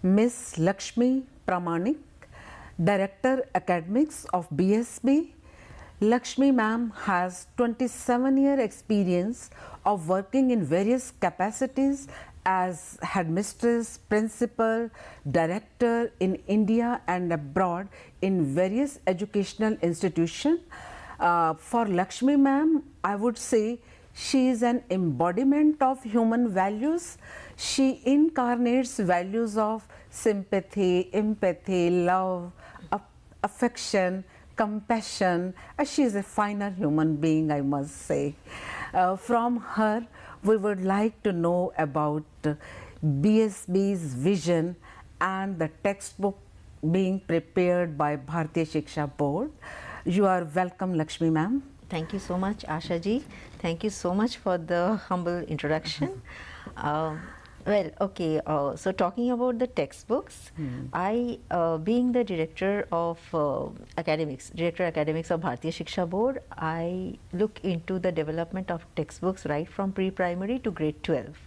Miss Lakshmi Pramanik, Director Academics of BSB. Lakshmi ma'am has 27-year experience of working in various capacities as headmistress, principal, director in India and abroad in various educational institutions. For Lakshmi ma'am, I would say she is an embodiment of human values. She incarnates values of sympathy, empathy, love, affection, compassion. She is a finer human being, I must say. From her, we would like to know about BSB's vision and the textbook being prepared by Bharatiya Shiksha Board. You are welcome, Lakshmi ma'am. Thank you so much, Asha ji. Thank you so much for the humble introduction. So talking about the textbooks, I, being the director of academics of Bharatiya Shiksha Board, I look into the development of textbooks right from pre-primary to grade 12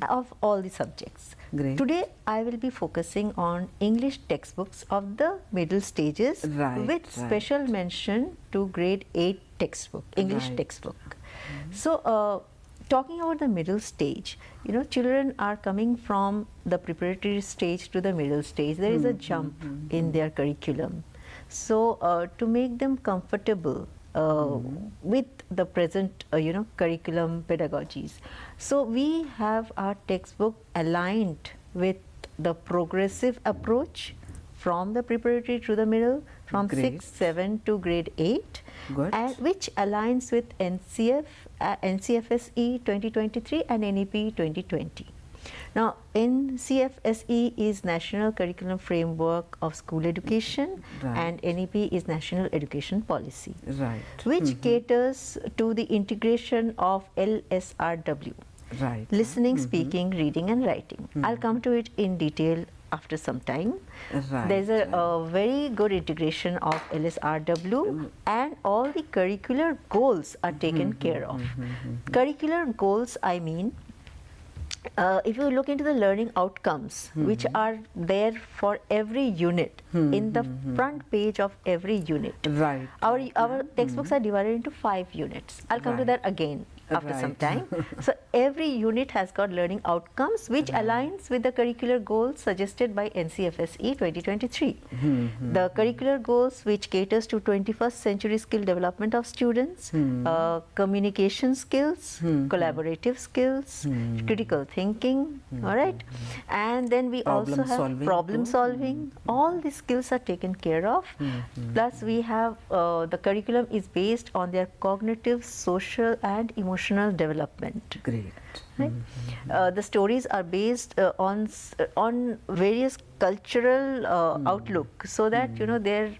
of all the subjects. Great. Today, I will be focusing on English textbooks of the middle stages with special mention to grade 8 textbook, English textbook. So, talking about the middle stage, you know, children are coming from the preparatory stage to the middle stage. There is a jump in their curriculum. So, to make them comfortable with the present, curriculum pedagogies. So, we have our textbook aligned with the progressive approach from the preparatory to the middle, from 6, 7 to grade 8. And which aligns with NCFSE 2023 and NEP 2020. Now, NCFSE is National Curriculum Framework of School Education and NEP is National Education Policy, which caters to the integration of LSRW, listening, speaking, reading and writing. I'll come to it in detail after some time. There's a very good integration of LSRW and all the curricular goals are taken care of. Curricular goals, I mean, if you look into the learning outcomes, which are there for every unit, in the front page of every unit. Our textbooks are divided into 5 units. I'll come to that again after some time. So every unit has got learning outcomes which aligns with the curricular goals suggested by NCFSE 2023. The curricular goals which caters to 21st century skill development of students, communication skills, collaborative skills, critical thinking, all right, and then we also have problem solving. All these skills are taken care of. Plus we have the curriculum is based on their cognitive, social and emotional development. Great. Right? The stories are based on various cultural outlook, so that you know their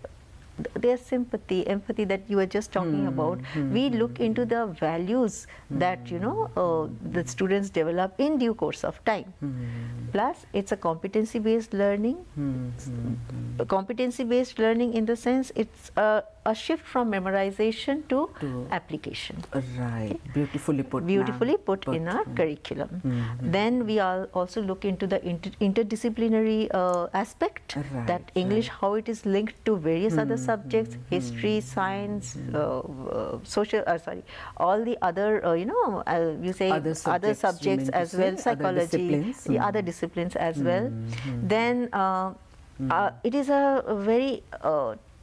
sympathy, empathy that you were just talking about. We look into the values that the students develop in due course of time. Plus, it's a competency-based learning. Competency-based learning in the sense it's a shift from memorization to application. Right. Beautifully put. Beautifully put in our curriculum. Then we also look into the interdisciplinary aspect, that English, how it is linked to various other subjects, history, science, social, all the other, you say other subjects as well, psychology, other disciplines as well. Then it is a very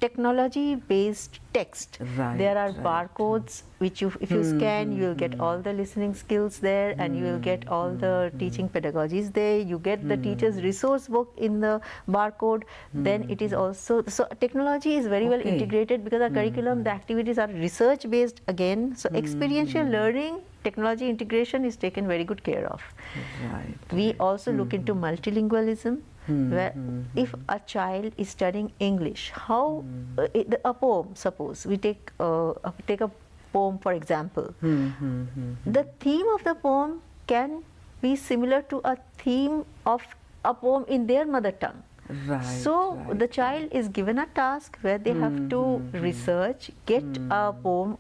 technology-based text. There are barcodes which if you scan, you will get all the listening skills there, and you will get all the teaching pedagogies there. You get the teacher's resource book in the barcode. Then it is also, so technology is very well integrated because our curriculum, the activities are research-based again. So experiential learning, technology integration is taken very good care of. We also look into multilingualism. Where if a child is studying English, how a poem, suppose we take a poem for example, the theme of the poem can be similar to a theme of a poem in their mother tongue. So the child is given a task where they have to research, get a poem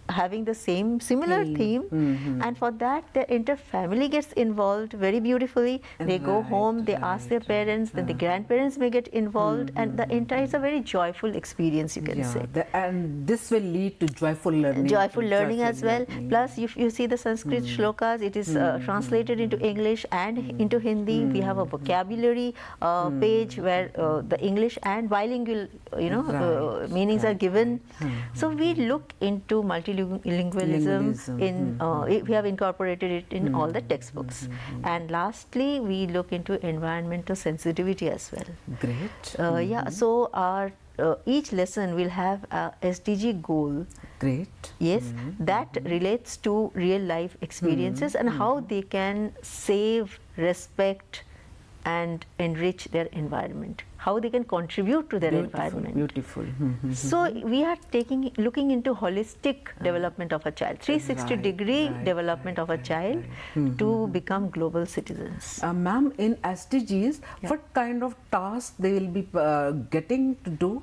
having the similar theme, and for that the entire family gets involved very beautifully. They go home, they ask their parents, then the grandparents may get involved, and the entire is a very joyful experience, you can say. And this will lead to joyful learning. Joyful learning as well. Plus, if you see the Sanskrit shlokas, it is translated into English and into Hindi. We have a vocabulary page where the English and bilingual, meanings are given. So we look into multilingualism in, we have incorporated it in all the textbooks. And lastly, we look into environmental sensitivity as well. Great. Yeah, so our each lesson will have a SDG goal. Great. Yes, that relates to real life experiences and how they can save, respect and enrich their environment, how they can contribute to their environment. Beautiful. So we are looking into holistic development of a child, 360-degree development of a child to become global citizens. Ma'am, in SDGs, what kind of tasks they will be getting to do?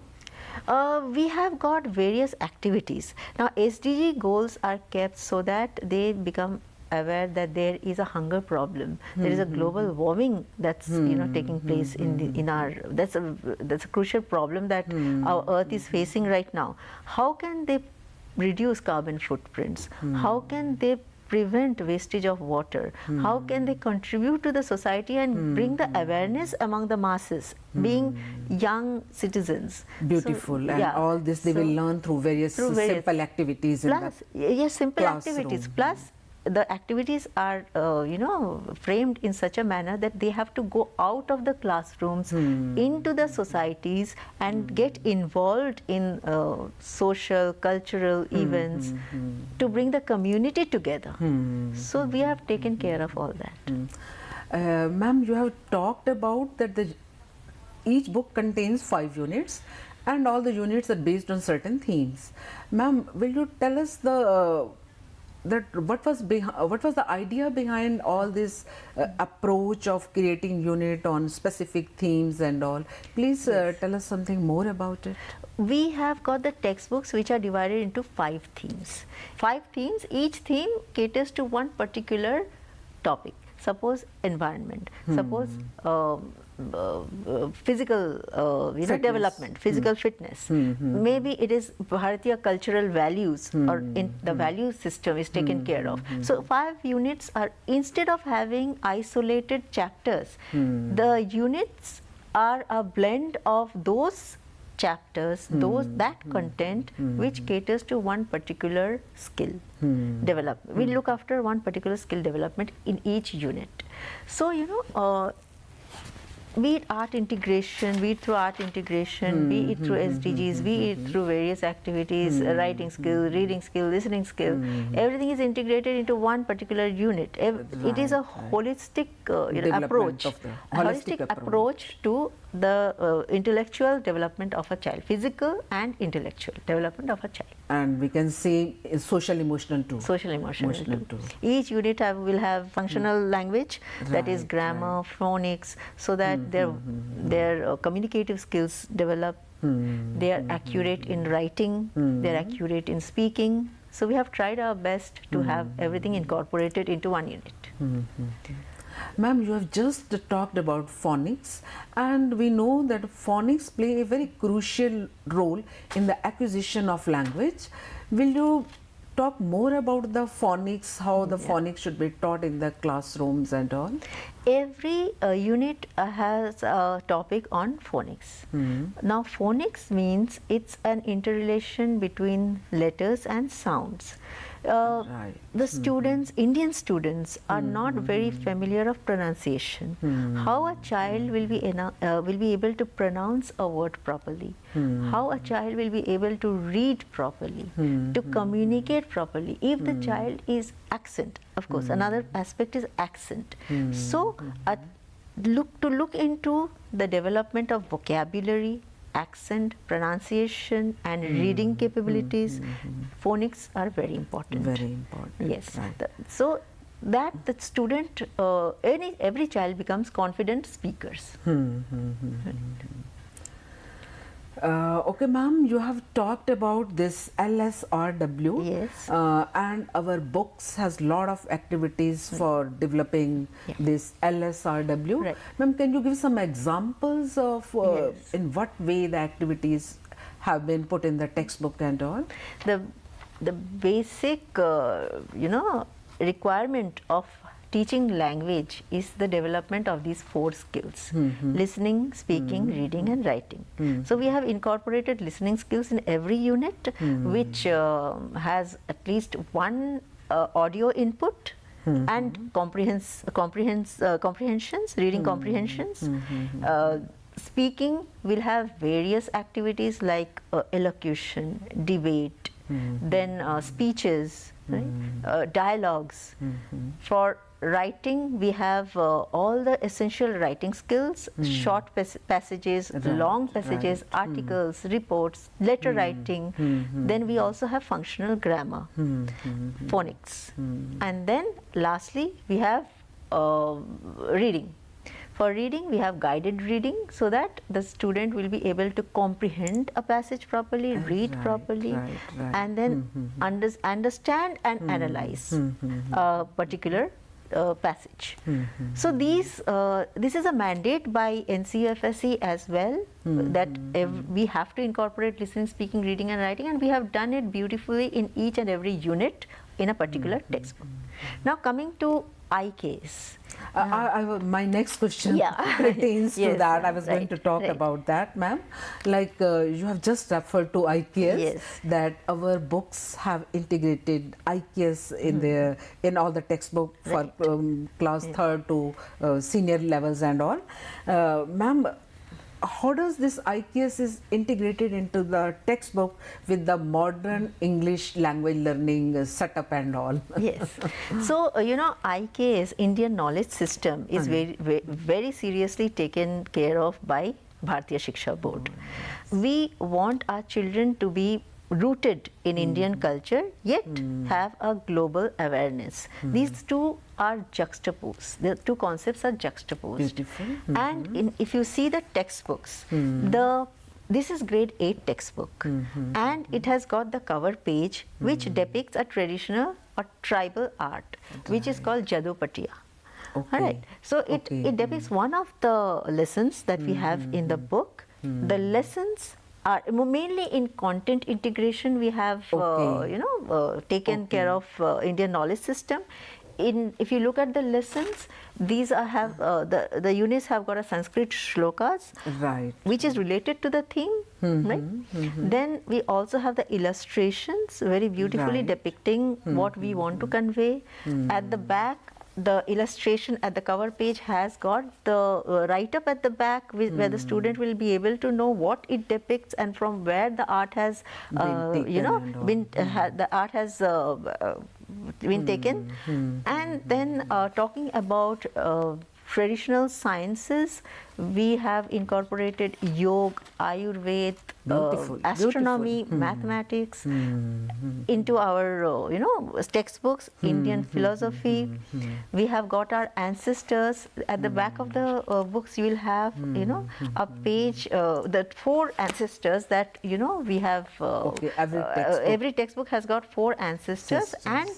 We have got various activities. Now, SDG goals are kept so that they become aware that there is a hunger problem, there is a global warming that's taking place in our that's a crucial problem that our earth is facing right now. How can they reduce carbon footprints? How can they prevent wastage of water? How can they contribute to the society and bring the awareness among the masses, being young citizens? Beautiful. So, and all this they will learn through various simple activities. Plus, yes, simple activities. Plus, the activities are, framed in such a manner that they have to go out of the classrooms into the societies and get involved in social, cultural events to bring the community together. So we have taken care of all that. Ma'am, you have talked about that each book contains 5 units and all the units are based on certain themes. Ma'am, will you tell us what was the idea behind all this approach of creating unit on specific themes and all? Please tell us something more about it. We have got the textbooks which are divided into 5 themes. 5 themes, each theme caters to one particular topic. Suppose environment, suppose physical development, physical fitness. Maybe it is Bharatiya cultural values or in the value system is taken care of. So 5 units are, instead of having isolated chapters, the units are a blend of those chapters, that content which caters to one particular skill development. We look after one particular skill development in each unit. So be it art integration, be it through art integration, be it through SDGs, be it through various activities, writing skill, reading skill, listening skill, everything is integrated into one particular unit. It is a holistic approach to the intellectual development of a child, physical and intellectual development of a child. And we can say social emotional too. Social emotional too. Each unit will have functional language, that is grammar, phonics, so that their communicative skills develop. They are accurate in writing, they are accurate in speaking. So we have tried our best to have everything incorporated into one unit. Ma'am, you have just talked about phonics, and we know that phonics play a very crucial role in the acquisition of language. Will you talk more about the phonics, how the phonics should be taught in the classrooms and all? Every unit has a topic on phonics. Now, phonics means it's an interrelation between letters and sounds. The students, Indian students, are not very familiar of pronunciation. How a child will be able to pronounce a word properly, how a child will be able to read properly, to communicate properly. If the child is accent, of course, another aspect is accent. So, look into the development of vocabulary, accent, pronunciation and reading capabilities. Phonics are very important. Very important. Yes. Right. So that the student, every child becomes confident speakers. Okay, ma'am, you have talked about this LSRW. Yes. And our books has lot of activities for developing this LSRW. Right. Ma'am, can you give some examples of Yes. in what way the activities have been put in the textbook and all? The basic requirement of teaching language is the development of these 4 skills: listening, speaking, reading and writing. So we have incorporated listening skills in every unit, which has at least one audio input and comprehensions, reading comprehensions. Speaking will have various activities like elocution, debate, then speeches, right? Dialogues. For writing, we have all the essential writing skills: short passages, long passages, articles, reports, letter writing. Then we also have functional grammar, phonics. And then lastly, we have reading. For reading, we have guided reading, so that the student will be able to comprehend a passage properly, read properly, and then understand and analyze a particular passage. So this is a mandate by NCFSE as well, that we have to incorporate listening, speaking, reading and writing, and we have done it beautifully in each and every unit in a particular textbook. Now coming to IKS. My next question pertains to that. I was going to talk about that, ma'am. Like you have just referred to IKS, that our books have integrated IKS in all the textbook for class 3rd to senior levels and all. Ma'am, how does this IKS is integrated into the textbook with the modern English language learning setup and all? Yes. So, IKS, Indian Knowledge System, is very seriously taken care of by Bharatiya Shiksha Board. We want our children to be rooted in Indian culture, yet have a global awareness. These two are juxtaposed. The two concepts are juxtaposed. Beautiful. And if you see the textbooks, this is grade 8 textbook, and it has got the cover page which depicts a traditional or tribal art, which is called Jadopatiya. All right. So it depicts one of the lessons that we have in the book. The lessons are mainly in content integration. We have taken care of Indian knowledge system. If you look at the lessons, these have the units have got a Sanskrit shlokas, which is related to the theme, right? Then we also have the illustrations, very beautifully depicting what we want to convey. At the back, the illustration at the cover page has got the write-up at the back, where the student will be able to know what it depicts and from where the art has been taken. And then talking about traditional sciences, we have incorporated yoga, Ayurveda, astronomy, mathematics into our textbooks. Indian philosophy. We have got our ancestors. At the back of the books, you will have a page, the 4 ancestors that we have. Every textbook has got 4 ancestors and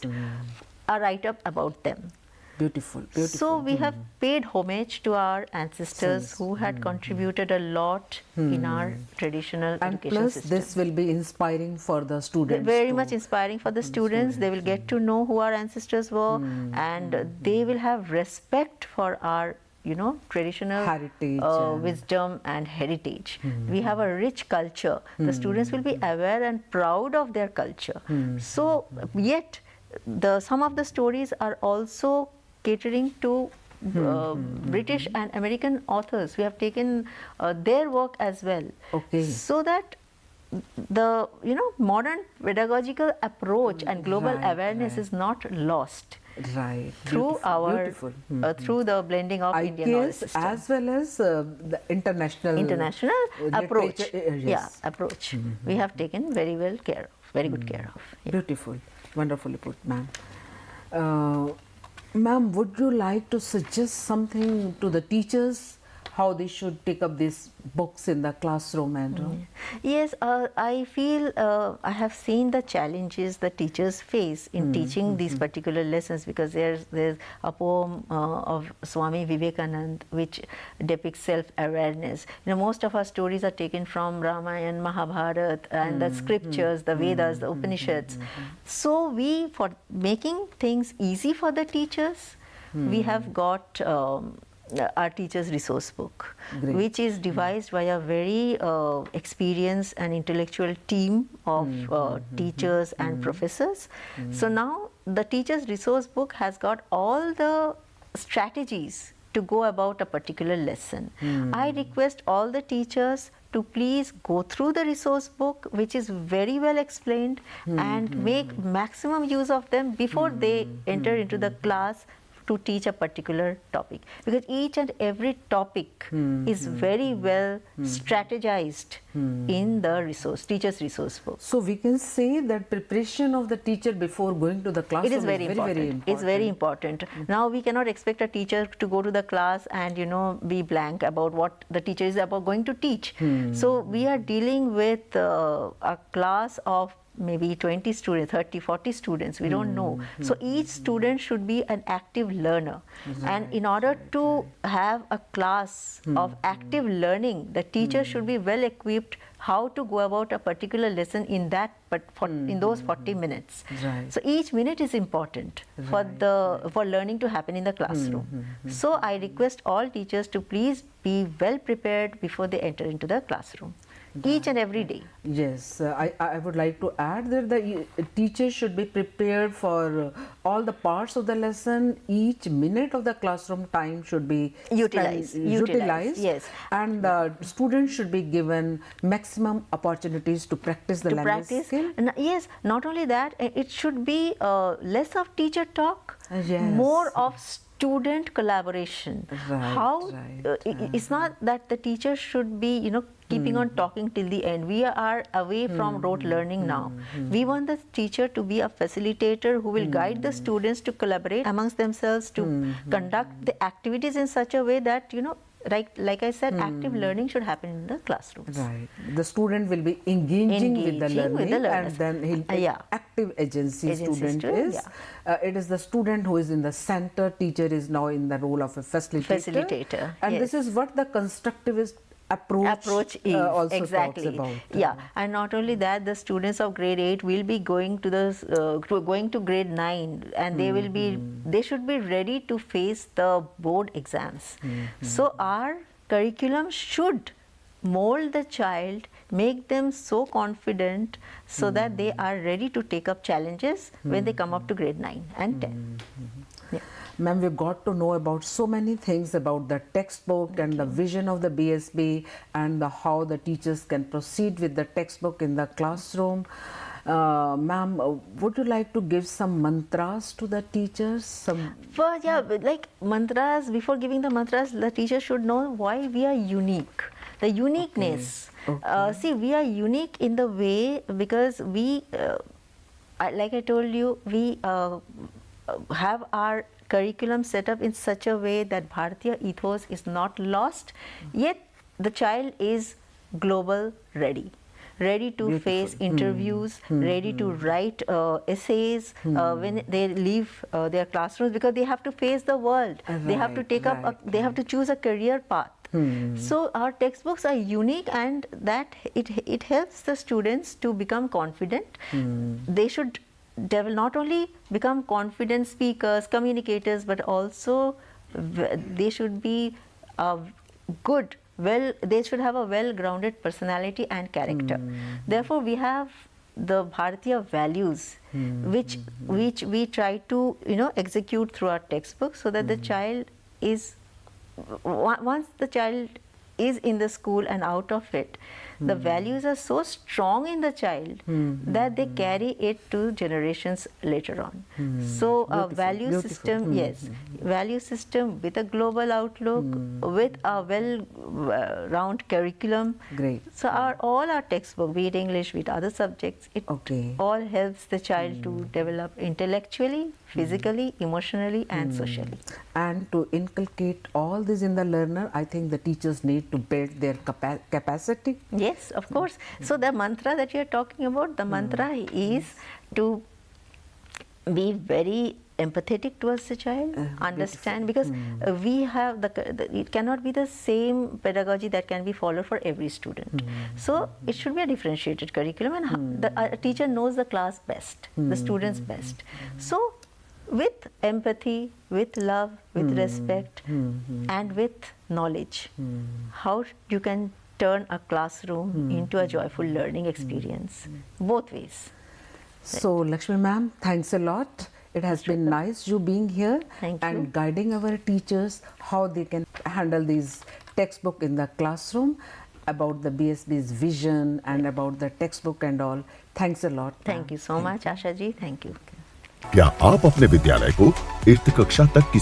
a write-up about them. Beautiful, beautiful. So we have paid homage to our ancestors who had contributed a lot in our traditional education system. And plus this will be inspiring for the students. Very much inspiring for the students. They will get to know who our ancestors were, and they will have respect for our traditional heritage, wisdom and heritage. We have a rich culture. The students will be aware and proud of their culture. So yet some of the stories are also catering to British and American authors. We have taken their work as well, so that the modern pedagogical approach and global awareness is not lost. Through our through the blending of Indian knowledge system, as well as the international approach. Approach. We have taken very good care of. Beautiful, wonderfully put, ma'am. Ma'am, would you like to suggest something to the teachers how they should take up these books in the classroom and Yes, I feel I have seen the challenges the teachers face in teaching these particular lessons, because there's a poem of Swami Vivekananda which depicts self-awareness. Most of our stories are taken from Ramayana, Mahabharata, and the scriptures, the Vedas, the Upanishads. So we, for making things easy for the teachers, we have got our teacher's resource book, Great. which is devised by a very experienced and intellectual team of teachers and professors. So now the teacher's resource book has got all the strategies to go about a particular lesson. I request all the teachers to please go through the resource book, which is very well explained, and make maximum use of them before they enter into the class to teach a particular topic, because each and every topic is very well strategized in the teacher's resource book. So we can say that preparation of the teacher before going to the classroom It is very important. It's very important. Now we cannot expect a teacher to go to the class and be blank about what the teacher is about going to teach. So we are dealing with a class of maybe 20 students, 30, 40 students, we don't know. So each student should be an active learner. And in order to have a class of active learning, the teacher should be well equipped how to go about a particular lesson in that, but in those 40 minutes. Right. So each minute is important for learning to happen in the classroom. So I request all teachers to please be well prepared before they enter into the classroom, each and every day. Yes, I would like to add that the teacher should be prepared for all the parts of the lesson. Each minute of the classroom time should be Utilized. Yes. And the students should be given maximum opportunities to practice the language skill. Yes, not only that, it should be less of teacher talk, Yes. more of student collaboration. Right, It's not that the teacher should be keeping on talking till the end. We are away from rote learning now. We want the teacher to be a facilitator who will guide the students to collaborate amongst themselves, to conduct the activities in such a way that like I said, active learning should happen in the classrooms. Right. The student will be engaging with the learning, and then he'll be active agency student is. It is the student who is in the center. Teacher is now in the role of a facilitator. And this is what the constructivist approach is also exactly talks about. Yeah, and not only that, the students of grade 8 will be going to grade 9, and they should be ready to face the board exams. So our curriculum should mold the child, make them so confident so that they are ready to take up challenges when they come up to grade 9 and 10. Ma'am, we got to know about so many things about the textbook and the vision of the BSB, and how the teachers can proceed with the textbook in the classroom. Ma'am, would you like to give some mantras to the teachers? Like mantras, before giving the mantras, the teacher should know why we are unique. The uniqueness. Okay. See, we are unique in the way because we, like I told you, we have our curriculum set up in such a way that Bharatiya ethos is not lost, yet the child is global ready to face interviews, ready to write essays when they leave their classrooms, because they have to face the world. They have to take up, they have to choose a career path. So our textbooks are unique, and that it helps the students to become confident. They should not only become confident speakers, communicators, but also they should be they should have a well-grounded personality and character. Therefore, we have the Bharatiya values, which we try to execute through our textbook, so that the child is, once the child is in the school and out of it, the values are so strong in the child that they carry it to generations later on. So a value beautiful. system, yes, value system with a global outlook, with a round curriculum. Great. So all our textbook, be it English, be it other subjects, it Okay. all helps the child to develop intellectually, physically, emotionally, and socially. And to inculcate all this in the learner, I think the teachers need to build their capacity. Yes, of course. So the mantra that you are talking about, the mantra is to be very empathetic towards the child, understand, because we have it cannot be the same pedagogy that can be followed for every student. So it should be a differentiated curriculum, and a teacher knows the class best, the students best. So with empathy, with love, with respect, and with knowledge, how you can turn a classroom into a joyful learning experience, both ways. So Lakshmi ma'am, thanks a lot. It has been nice you being here Thank and you. guiding our teachers how they can handle these textbook in the classroom, about the BSB's vision and about the textbook and all. Thanks a lot. Thank you so much, Asha ji. Thank you. क्या आप अपने विद्यालय को 8th कक्षा तक की